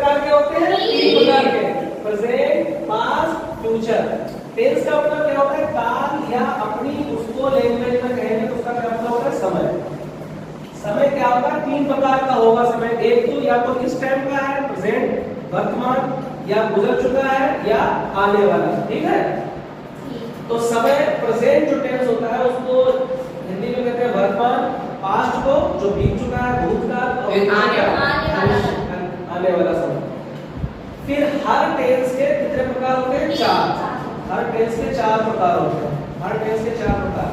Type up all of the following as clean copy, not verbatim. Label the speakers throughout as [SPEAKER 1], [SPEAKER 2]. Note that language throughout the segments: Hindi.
[SPEAKER 1] प्रकार के होते हैं? 3 प्रकार के, प्रेजेंट, पास्ट, फ्यूचर। टेंस का मतलब क्या होता है? काल या अपनी उसको लैंग्वेज में कहेंगे तो उसका क्या मतलब होता है? समय। समय क्या होगा? 3 प्रकार का होगा समय। एक तो या तो इस टाइम का है, प्रेजेंट, वर्तमान, या गुजर चुका है, या आने वाला। ठीक है? तो समय प्रेजेंट जो टेंस होता है उसको हिंदी में कहते हैं वर्तमान, पास्ट को जो बीत चुका है भूतकाल, और आने वाला समय। फिर हर टेंस के कितने प्रकार होते हैं? 4। हर टेंस के 4 प्रकार होते हैं। हर टेंस के 4 प्रकार।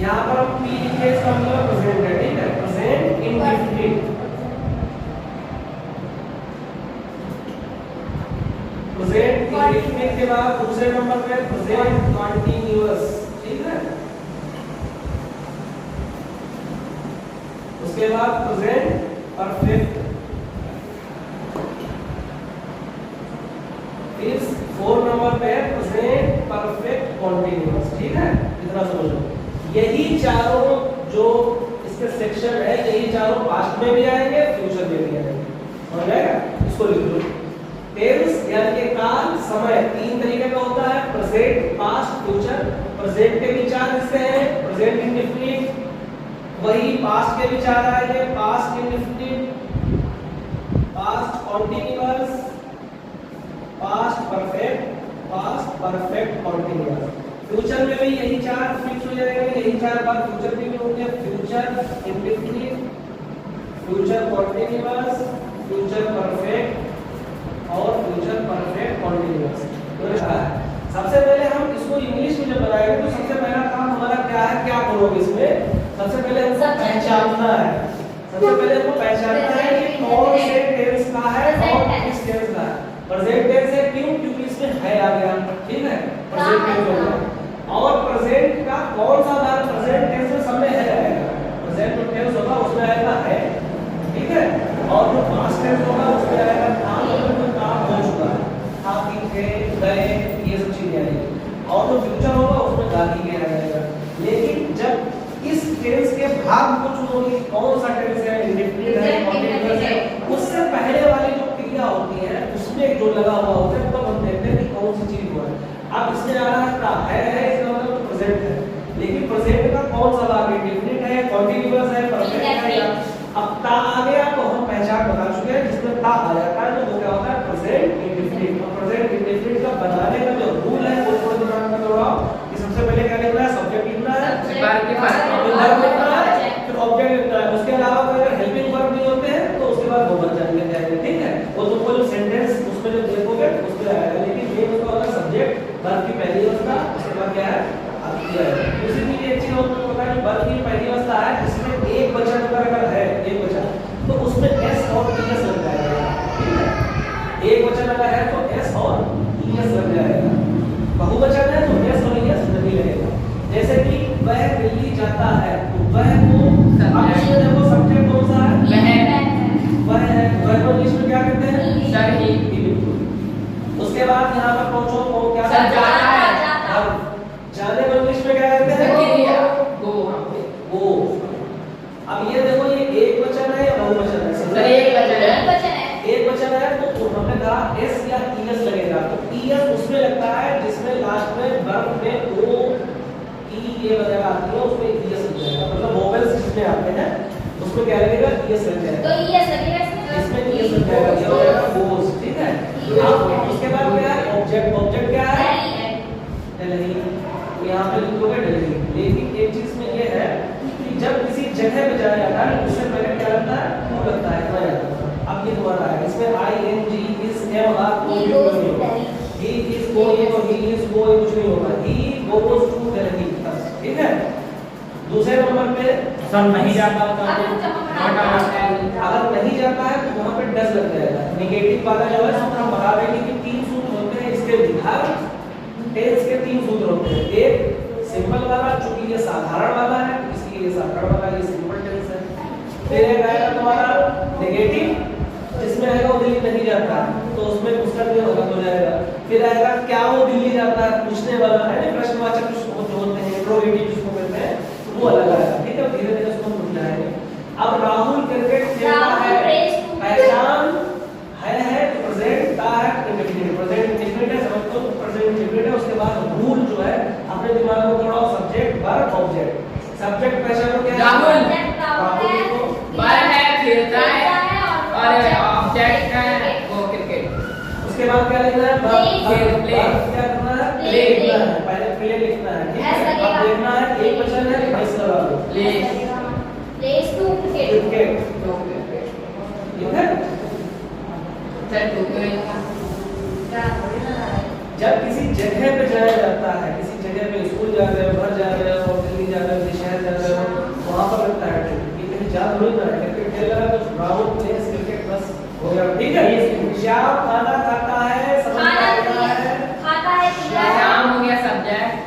[SPEAKER 1] यहाँ पर हम पी लिखे, इसका मतलब प्रेजेंट है। ठीक है? प्रेजेंट इंडेफिनिट, प्रेजेंट इंडेफिनिट के बाद दूसरे नंबर पे प्रेजेंट कंटीन्यूअस। ठीक है? उसके बाद प्रेजेंट परफेक्ट। इस 4 नंबर पे प्रेजेंट परफेक्ट कंटीन्यूअस। ठीक है? इतना समझो। यही चारों जो इसके सेक्शन है, यही चारों पास्ट में भी आएंगे, फ्यूचर में भी आएंगे। समझ आएगा? इसको लिख लो। टेंस यानी कि काल, समय 3 तरीके का होता है, प्रेजेंट, पास्ट, फ्यूचर। प्रेजेंट के भी 4 हिस्से हैं, प्रेजेंट इंडेफिनिट, वही पास्ट के भी 4 आएंगे, past indefinite, past continuous, past perfect continuous. Future में भी यही 4 फिक्स हो जाएंगे, यही 4 बार फ्यूचर में भी होंगे, future indefinite, future continuous, future perfect और फ्यूचर परफेक्ट कंटीन्यूअस। तो सबसे पहले हम इसको इंग्लिश में जब बनाएंगे तो सबसे पहला काम हमारा क्या है? क्या करोगे इसमें? सबसे पहले हमको पहचानना है। सबसे पहले हमको पहचानना है कि कौन से टेंस का है और किस टेंस का है। प्रेजेंट टेंस है, क्यों? क्योंकि इसमें है आ गया। ठीक है? प्रेजेंट टेंस हो गया। और प्रेजेंट का कौन सा भाग प्रेजेंट टेंस में सब में है आएगा। प्रेजेंट जो टेंस होगा उसमें आएगा है। ठीक है? और जो पास्ट टेंस होगा उसमें आएगा था, मतलब जो काम हो चुका है, था, थे, गए, ये सब चीजें आएंगी। और जो फ्यूचर होगा उसमें गाली के आएगा। लेकिन जब इस टेंस के भाग को चुनोगे कौन सा टेंस है, इंडेफिनिट है, कंटीन्यूअस है, उससे पहले वाली जो क्रिया होती है उसमें जो लगा हुआ होता है तब हम देखते हैं कि कौन सी चीज हुआ है। अब इसमें आ रहा है इसका मतलब प्रेजेंट है, लेकिन प्रेजेंट का कौन सा भाग इंडेफिनिट है, कंटीन्यूअस है, परफेक्ट है, या अब ता आ गया तो हम पहचान बता चुके हैं। जिसमें ता आ जाता है तो वो क्या होता है? Present indefinite. और प्रेजेंट इंडेफिनिट का बनाने का जो रूल है वो थोड़ा दिमाग में लगाओ कि सबसे पहले क्या लिखना है? सब्जेक्ट लिखना है, वर्ब लिखना है, फिर ऑब्जेक्ट लिखना है। उसके अलावा अगर हेल्पिंग वर्ब नहीं होते हैं तो उसके बाद वो बन जाएंगे। ठीक है? वो तुमको जो सेंटेंस उसमें जो देखोगे उसमें आएगा। लेकिन ये उसका होगा सब्जेक्ट, वर्ब की पहली अवस्था, उसके बाद क्या है? आती है। दूसरी चीज एक चीज आपको पता है, वर्ब की पहली अवस्था है जिसमें एक वचन अगर है, एक वचन, तो उसमें एस और ईएस लग जाएगा। ठीक है? एक वचन अगर है तो एस और ईएस लग जाएगा। बहुवचन है तो एस और ईएस नहीं लगेगा। जैसे कि वह दिल्ली जाता है तो वह को अब इसमें देखो सब्जेक्ट कौन सा है? वह है। वह को इंग्लिश में क्या कहते हैं? सर ही। बिल्कुल। उसके बाद यहाँ पर पहुंचो तो क्या जाता है? जाने को इंग्लिश में क्या कहते हैं? गो। अब ये देखो ये एक वचन है या बहुवचन है?
[SPEAKER 2] सर एक वचन है।
[SPEAKER 1] एक वचन है तो हमने कहा एस या ईएस लगेगा। तो ईएस उसमें लगता है जिसमें लास्ट में वर्ब में ओ ई ये वगैरह आती है, उसमें ईएस लग जाएगा। मतलब वोवेल्स जिसमें आते हैं उसमें क्या लगेगा? ईएस लग जाएगा।
[SPEAKER 2] तो ईएस लगेगा
[SPEAKER 1] इसमें ईएस लग जाएगा। ये हो जाएगा गोस। ठीक है? अब उसके बाद क्या है? ऑब्जेक्ट। ऑब्जेक्ट क्या है? दिल्ली। यहाँ पे लिखोगे दिल्ली। लेकिन एक चीज में ये है कि जब किसी जगह पे जाया जाता है उससे पहले क्या लगता है? वो लगता है। अब ये तुम्हारा है, इसमें ing is am are कोई भी नहीं होगा। he is going और he is go कुछ नहीं होगा। he goes to Delhi बस। ठीक है? दूसरे नंबर पे
[SPEAKER 3] सर नहीं जाता होता
[SPEAKER 2] अगर
[SPEAKER 1] नहीं जाता है तो वहां पे डज लग जाएगा। नेगेटिव वाला जो है सूत्र हम बता देंगे कि 3 सूत्र होते हैं इसके। हर टेंस के 3 सूत्र होते हैं। एक सिंपल वाला चूंकि ये साधारण वाला है इसलिए ये साधारण वाला, ये सिंपल टेंस है। फिर एक आएगा तुम्हारा नेगेटिव जिसमें आएगा वो दिल्ली नहीं जाता तो उसमें उसका भी गलत हो जाएगा। फिर आएगा क्या वो दिल्ली जाता है? पूछने वाला है, प्रश्नवाचक जो होते हैं, इंट्रोगेटिव जिसको कहते हैं, वो अलग आएगा। ठीक है? धीरे धीरे उसको भूल जाएंगे। अब राहुल क्रिकेट खेलता है, पहचान है तो
[SPEAKER 3] और ऑब्जेक्ट है वो क्रिकेट।
[SPEAKER 1] उसके बाद क्या लिखना है?
[SPEAKER 2] Play।
[SPEAKER 3] Play।
[SPEAKER 1] क्या करना है?
[SPEAKER 2] Play।
[SPEAKER 1] प्ले लिखना है, पहले प्ले लिखना है, ठीक
[SPEAKER 2] ऐसा
[SPEAKER 1] है।
[SPEAKER 2] लगेगा।
[SPEAKER 1] अब देखना है एक वचन है इस लगा दो,
[SPEAKER 3] play.
[SPEAKER 2] Plays to cricket।
[SPEAKER 1] Cricket, ठीक है।
[SPEAKER 3] सर टू क्यों लिखा?
[SPEAKER 2] क्या बोलना है?
[SPEAKER 1] जब किसी जगह पे जाया जाता है, किसी जगह पे स्कूल जा रहे हो, घर जा रहे हो, दिल्ली जा रहे हो, शहर जा रहे हो, वहाँ पर लगता है ट्रेन। ये कहीं जा थोड़ी ना है, क्रिकेट खेल रहा है तो ग्राउंड प्लेस क्रिकेट बस हो गया, ठीक है। श्याम खाना खाता है, समझ में आता है।
[SPEAKER 2] खाता है पीता है।
[SPEAKER 3] श्याम हो गया सब्जेक्ट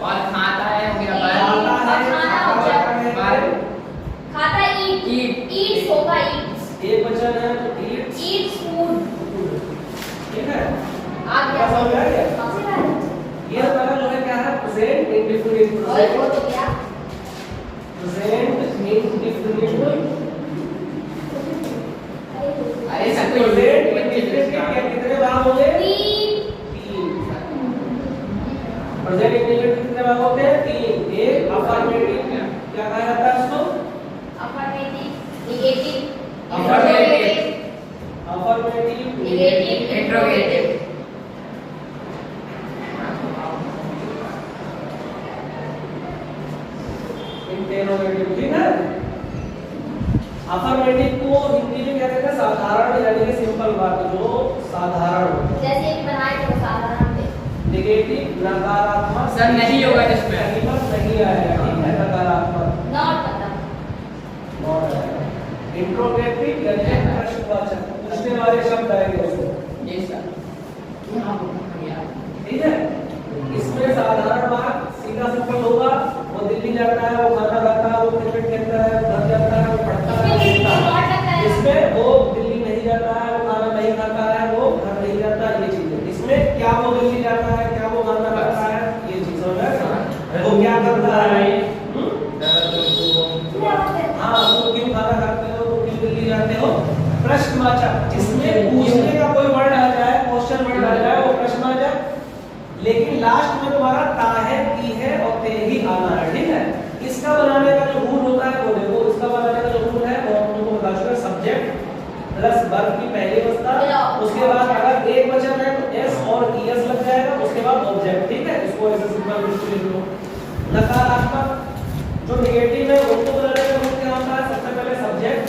[SPEAKER 3] और खाता है हो गया वर्ब।
[SPEAKER 1] खाता है,
[SPEAKER 2] खाना
[SPEAKER 1] खाता है,
[SPEAKER 3] वर्ब।
[SPEAKER 2] खाता है eat।
[SPEAKER 3] Eat।
[SPEAKER 2] Eats होगा eats।
[SPEAKER 1] एक वचन है तो eats,
[SPEAKER 2] Eats food।
[SPEAKER 1] ठीक है।
[SPEAKER 2] आ गया।
[SPEAKER 1] क्या समझ में आ गया?
[SPEAKER 2] कौन सी बात है?
[SPEAKER 1] ये हमारा जो है क्या है? Present indefinite.
[SPEAKER 2] और वो तो क्या?
[SPEAKER 1] Present indefinite.
[SPEAKER 3] अरे सब
[SPEAKER 1] प्रेजेंट इंडेफिनिट के कितने भाग होंगे?
[SPEAKER 2] तीन।
[SPEAKER 1] तीन। प्रेजेंट इंडेफिनिट के कितने भाग होते हैं? तीन। एक अफर्मेटिव, क्या कहा जाता है उसको?
[SPEAKER 2] Affirmative, negative,
[SPEAKER 3] Affirmative,
[SPEAKER 1] affirmative,
[SPEAKER 2] Negative,
[SPEAKER 3] interrogative.
[SPEAKER 1] Interrogative, ठीक है। अफर्मेटिव को हिंदी में क्या कहते हैं? साधारण, यानी कि सिंपल बात जो साधारण होती है।
[SPEAKER 2] जैसे कि बनाए थे साधारण में।
[SPEAKER 1] नेगेटिव नकारात्मक,
[SPEAKER 3] सर नहीं होगा इसमें।
[SPEAKER 1] कहीं पर नहीं आएगा, ठीक है, नकारात्मक
[SPEAKER 2] Not मतलब।
[SPEAKER 1] नॉट आएगा। इंट्रोगेटिव यानी प्रश्नवाचक, पूछने वाले शब्द आएंगे उसमें,
[SPEAKER 3] ये सर यहाँ पर गया।
[SPEAKER 1] ठीक है। इसमें साधारण बात सीधा सिंपल होगा। वो दिल्ली जाता है, वो खाना खाता है, वो क्रिकेट खेलता है, घर जाता है, वो पढ़ता है,
[SPEAKER 2] इसमें
[SPEAKER 1] लिखता है।
[SPEAKER 2] not लगता है।
[SPEAKER 1] इसमें वो दिल्ली नहीं जाता है, वो खाना नहीं खाता है, वो घर नहीं जाता, ये चीजें। इसमें क्या वो दिल्ली जाता है, क्या वो खाना खाता है, ये चीज समझ में आ गई? वो क्या करता है?
[SPEAKER 2] क्या बात है?
[SPEAKER 1] हाँ, वो क्यों खाना खाते हो, वो क्यों दिल्ली जाते हो? प्रश्नवाचक, जिसमें पूछने का कोई वर्ड आ जाए, क्वेश्चन वर्ड आ जाए, वो प्रश्नवाचक। लेकिन लास्ट में तुम्हारा ता है, की है और ते ही आना है, ठीक है। इसका बनाने का जो रूल होता है वो देखो, इसका बनाने का जो रूल है वो हम तुमको बता चुके हैं। सब्जेक्ट प्लस वर्ब की पहली अवस्था, उसके बाद अगर एक वचन है तो एस और ईएस लग जाएगा, उसके बाद ऑब्जेक्ट, ठीक है। इसको ऐसे सिंपल लिख लो। नकारात्मक जो नेगेटिव है उनको बनाने का रूल क्या होता है? सबसे पहले सब्जेक्ट,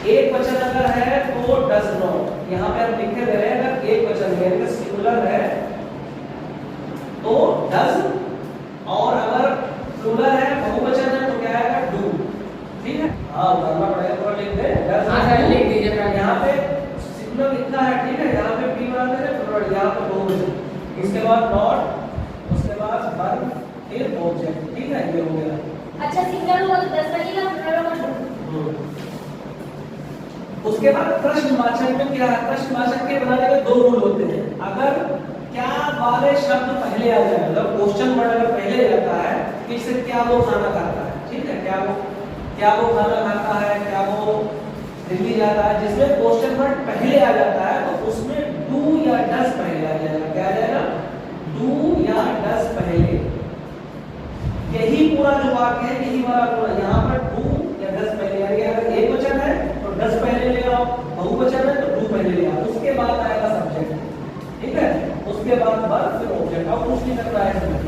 [SPEAKER 1] एक वचन अगर है तो डज नॉट, यहाँ पे हम लिख के दे रहे हैं, अगर एक वचन है यानी सिंगुलर है तो डज, और अगर प्लूरल है, बहुवचन है तो क्या आएगा? डू, ठीक है। हाँ, करना पड़ेगा, थोड़ा लिख दे डज।
[SPEAKER 3] हाँ सर लिख दीजिए।
[SPEAKER 1] यहाँ पे सिंगुलर लिखना है, ठीक है। यहाँ पे बी बना देंगे, प्लूरल यहाँ पे बहुवचन, उसके बाद नॉट, उसके बाद वर्ब, फिर ऑब्जेक्ट, ठीक है। ये हो गया।
[SPEAKER 2] अच्छा सिंगल हुआ तो 10 लगेगा, प्लूरल होगा 2।
[SPEAKER 1] उसके बाद प्रश्नवाचक में क्या है? प्रश्नवाचक के बनाने के दो रूल होते हैं। अगर क्या वाले शब्द पहले आ जाए, मतलब क्वेश्चन वर्ड अगर पहले जाता है, जैसे क्या वो खाना खाता है, ठीक है, क्या वो खाना खाता है, क्या वो दिल्ली जाता है, जिसमें क्वेश्चन वर्ड पहले आ जाता है तो उसमें डू या डज पहले आ जाएगा। क्या आ जाएगा? डू या डज पहले। यही पूरा जो वाक्य है, यही वाला पूरा, यहाँ पर डू या डज पहले आएगा। अगर एक वचन है तो डज पहले ले आओ, बहुवचन है तो डू पहले ले आओ, उसके बाद आएगा सब्जेक्ट, ठीक है। उसके बाद वर्ब, फिर ऑब्जेक्ट। अब कुछ नहीं करना है इसमें।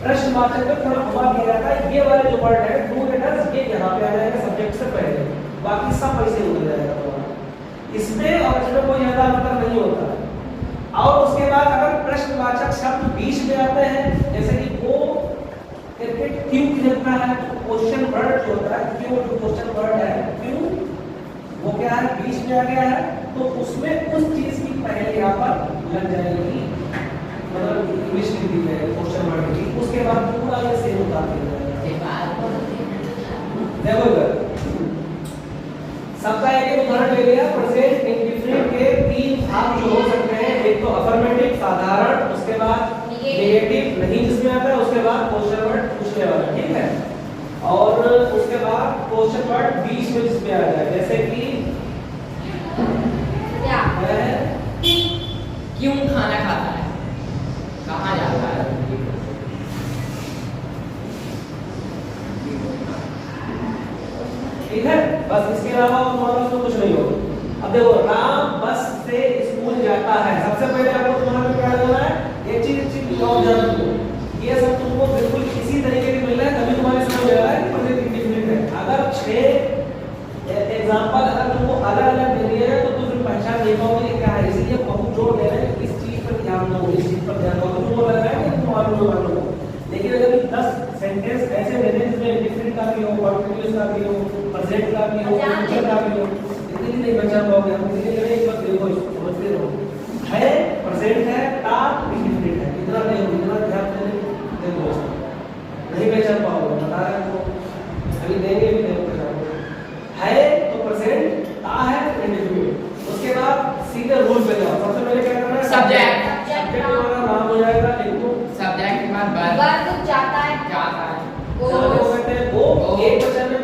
[SPEAKER 1] प्रश्नवाचक में थोड़ा घुमा दिया जाता है, ये वाले जो वर्ड है डू या डज, ये यहाँ पे आ जाएगा सब्जेक्ट से पहले, बाकी सब ऐसे ही उतर जाएगा तुम्हारा। इसमें और इसमें कोई ज्यादा अंतर नहीं होता है। और उसके बाद अगर प्रश्नवाचक शब्द बीच में आते हैं, जैसे कि वो क्रिकेट क्यों खेलता है, तो क्वेश्चन वर्ड जो होता है, क्यों जो क्वेश्चन वर्ड है, क्यों, वो क्या है? बीच में आ गया है, तो उसमें उस चीज की पहले यहाँ पर लग जाएगी, मतलब इंग्लिश लिख दी जाएगी क्वेश्चन वर्ड की। उसके बाद पूरा ये सेम उतार दिया जाएगा। देखो इधर सबका एक उदाहरण ले लिया। प्रेजेंट इंडेफिनिट के तीन भाग जो हो सकते हैं, एक तो अफर्मेटिव साधारण, उसके बाद नेगेटिव नहीं जिसमें आता है, उसके बाद क्वेश्चन वर्ड पूछने वाला, ठीक है। और उसके बाद क्वेश्चन वर्ड बीच में जिसमें आ जाए, जैसे कि
[SPEAKER 2] क्या
[SPEAKER 1] है
[SPEAKER 3] क्यों खाना खाता है, कहाँ जाता है।
[SPEAKER 1] ठीक है। बस इसके अलावा तुम्हारा उसमें कुछ नहीं होगा। अब देखो राम बस से स्कूल जाता है, सबसे पहले आपको तुम्हारे पे क्या करना है, एक चीज और ध्यान दो, ये सब तुमको बिल्कुल इसी तरीके से मिल रहा है, तभी तुम्हारे समझ में आ रहा है कि प्रेजेंट इंडेफिनिट है। अगर 6 एग्जांपल अगर तुमको अलग-अलग दे दिए हैं तो तुम फिर पहचान नहीं पाओगे कि क्या है, इसलिए बहुत जोर दे रहे हैं इस चीज पर ध्यान दो, इस चीज पर ध्यान दो। तुमको लग रहा है कि तुम मालूम हो, लेकिन अगर 10 सेंटेंस ऐसे दे दें जिसमें इंडेफिनिट का भी हो, कंटीन्यूअस का भी हो, प्रेजेंट का भी हो, फ्यूचर का भी हो, इतनी नहीं बचा पाओगे। हम इसलिए एक बार देखो, समझते रहो, है प्रेजेंट है, ता इंडेफिनिट है, इतना नहीं हो, इतना ध्यान देने देखो नहीं पहचान पाओगे, बता रहे हैं आपको, अभी देंगे भी नहीं पहचान है तो प्रेजेंट, ता है इंडेफिनिट। उसके बाद सीधे रूल पे जाओ, सबसे पहले क्या करना है,
[SPEAKER 3] सब्जेक्ट
[SPEAKER 1] हमारा नाम हो जाएगा, लिखो
[SPEAKER 3] सब्जेक्ट के बाद वर्ब
[SPEAKER 2] वर्ब जाता है,
[SPEAKER 3] जाता है,
[SPEAKER 2] वो
[SPEAKER 1] वो कहते हैं वो, एक वचन में